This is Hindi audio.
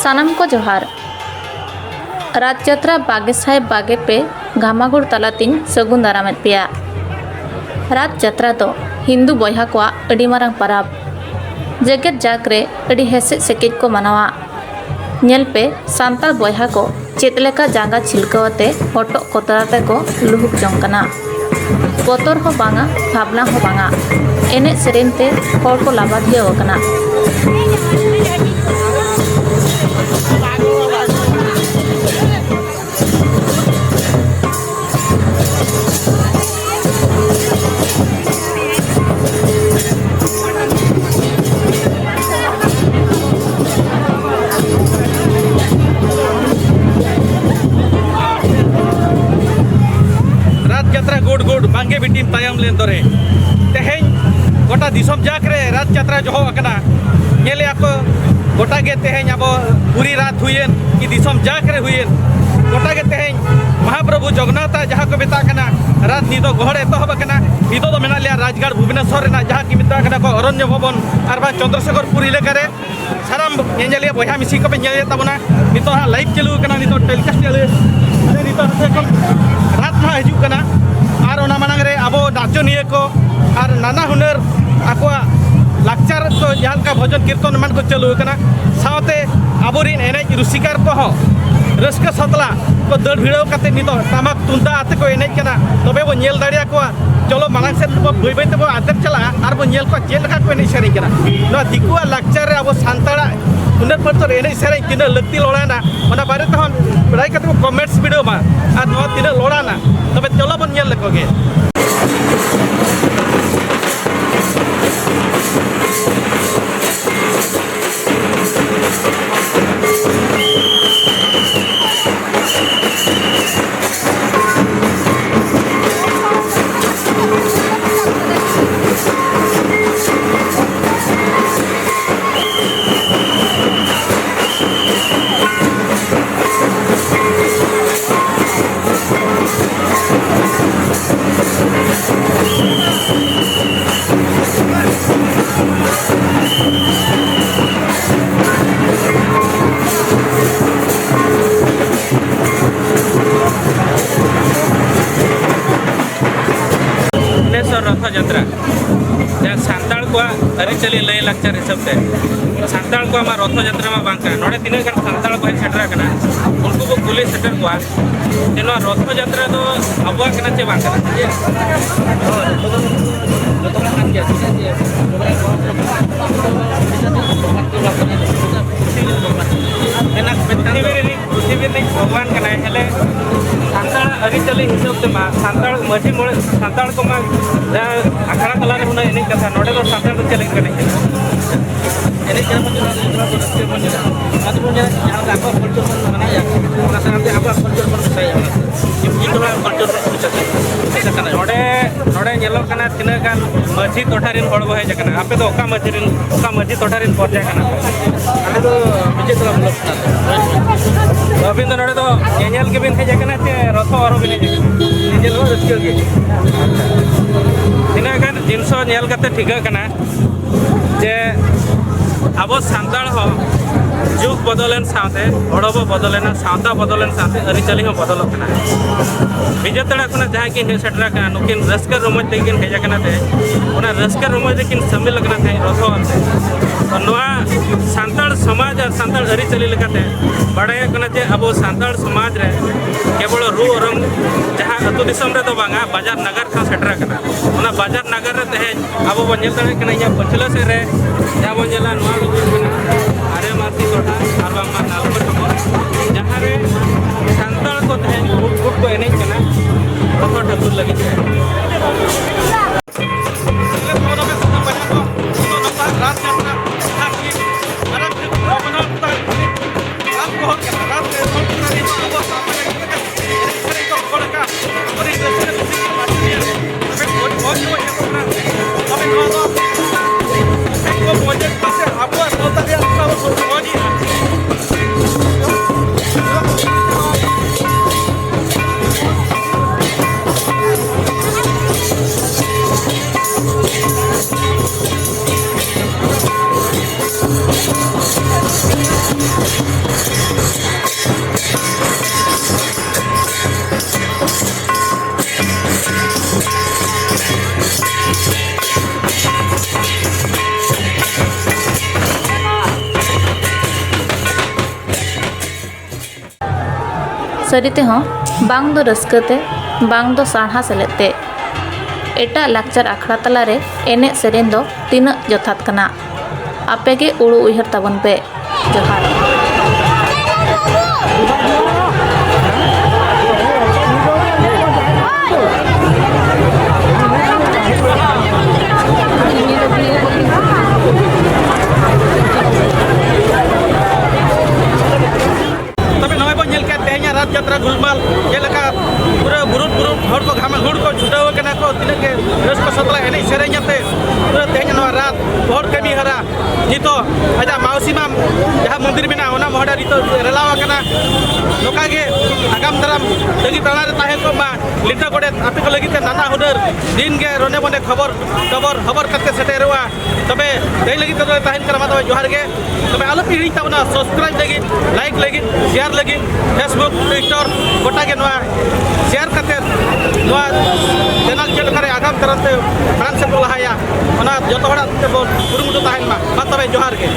सानम को जोहार राज यात्रा 22/22 घामागुड़ तलातीन सगुन दारामेद पेया। राज यात्रा तो हिंदू बयहा को अड़ी मारांग परब जेगेत जाकरे अड़ी हेसे सेकेज को मनावा। नेल पे सांताल बयहा को चेतलेका जांगा छिलकावते हटो कोतराते को लुहुक जोंकना। बतर हो बांगा भावना हो बांगा एने सेरेनते हर को लाभाधिया वकना। गुड गुड बांगे बिटिम तायम लेन तोरे तेहें गोटा दिसम जाकरे रात यात्रा जो अकना नेले आको गोटा के तेहें अब पूरी रात हुईन कि दिसम जाकरे हुईन गोटा के तेहें महाप्रभु जगन्नाथ जहाँ को मेता कना रात निदो गहड़े तो हबकना निदो तो मेना लिया राजगढ़ भुवनेश्वर रेना जहाँ की मेता कना को अरण्य भवन और चंद्रशेखरपुर इलाका साराम नेलिया बया मिसी को पे नेले तबना नितो लाइव चलू कना नितो टेलीकास्ट चले नितो रात ना हिजू कना और मांग अब नाचनिया को और नाना हुनर आकुआ लाचार को जहाँ का भजन कीर्तन मान को चालू साथे आबोरिन एनेज रुसिकार को रस्क सतला को दड़ भिड़ाव करते नितो टामक तुंदा आते को एनेज कना तबे बो नेल दाड़िया को चलो मांग से बई बई ते आदर चला और बो नेल को चेल का को एनेज सेरें कना दिकुआ लाचार अब सानताड़ा हुनर पर एनेज सेरें तीना लक्ति लड़ाना ओना बारे तहन बड़ाई करते कमेंट्स वीडियो मा और तीना लड़ाना तबे चलो बन नेल लकोगे। रथ यात्रा जहाँ सानताल को अरीचली लय लाचार हिसाब से सानताल को रथ यात्रा में बांका नोड़े तीन गान सानताल को सेटर उनको को कुली सेटर को तेना रथ यात्रा तो अबुआ कना चे बांका भगवान कना हेले सानताल अरीचली हिसाब से सानताल मझी मोड़े सानताल को अखाड़ा कला रे हुना एने कथा नोडे तो सानताल तो चले कने एने केना मत बोले यहाँ का कल्चर मनाया ना सानते आपका कल्चर पर सही इंडोला कल्चर ऐसा कना नोडे नोडे येलो कना तिना गान मझी तोठारिन हड़ बहे जकना आपे तो ओका मझी तोठारिन पर जाय कना आले तो विजय तला ब्लॉक अभी तो नोडे तो नेल के बिन हे जकना ते रथ और बिन हे निजेल हो रस्के के तीना गान जिनसो नेल कते ठिका कना जे अब सानताल हो जुग बदलेन साथे हड़ब बदलेना सावता बदलेन साथे अरीचली हो बदल विजय तड़ा को जहाँ की हे सेटरा का नुकिन रस्क रोमज तेकिन हेजा कना थे ओना रस्क रोमज लेकिन सम्मिल लगना थे रथो आते तो नोआ सानताल समाज और सानताल अरीचली लेकाते बड़ाया कना जे अब सानताल समाज रे केवल रू रंग जहाँ अतु दिसम रे तो बांगा बाजार नगर का सेटरा कना ओना बाजार नगर रे तहे अब बो नेल तड़े कना या पछला से रे या बो नेला नोआ लुगुर कना आरे माती तोटा और बांगा नालपर को जहाँ रे सानताल को तहे गुट को एनेज कना रथ ठाकुर लगी सरिते हों बांग दो रस्कते बांग दो साढ़ा सेलेते एटा लाक्चर आखड़ा तलारे एने सेरेन दो तीना जथात कना आपेगे उड़ू उयहर ताबन पे जोहार। रात यात्रा गुलमाल जेलका पूरा बुरुट बुरुट हर को घामा हुड़ को छुटाव कना को तिना के रस्को सतला एने सेरेñate पूरा तेहኛ नवा रात बहुत कमी हरा नितो आजा माउसीमा जहां मंदिर बिना ओना मोहडा नितो रेलावा कना नोका गे आगाम दाराम लगी ताला रे ताहे को मा लिटा गोडे आपे को लगी ते नाना हुडर दिन गे रोने बने खबर करते सेटेरवा तबे देई लगी तो ताहिन करा मातो जोहार गे तबे आलो पीड़ी तावना सब्सक्राइब लगी लाइक लगी शेयर लगी फेसबुक ट्विटर गोटा के नवा शेयर करते नवा चैनल चेल करे आगाम तरते प्राण से बोलाया ओना जतो हड़ा ते कुरुमुटु ताहिन मा तबे जोहार गे।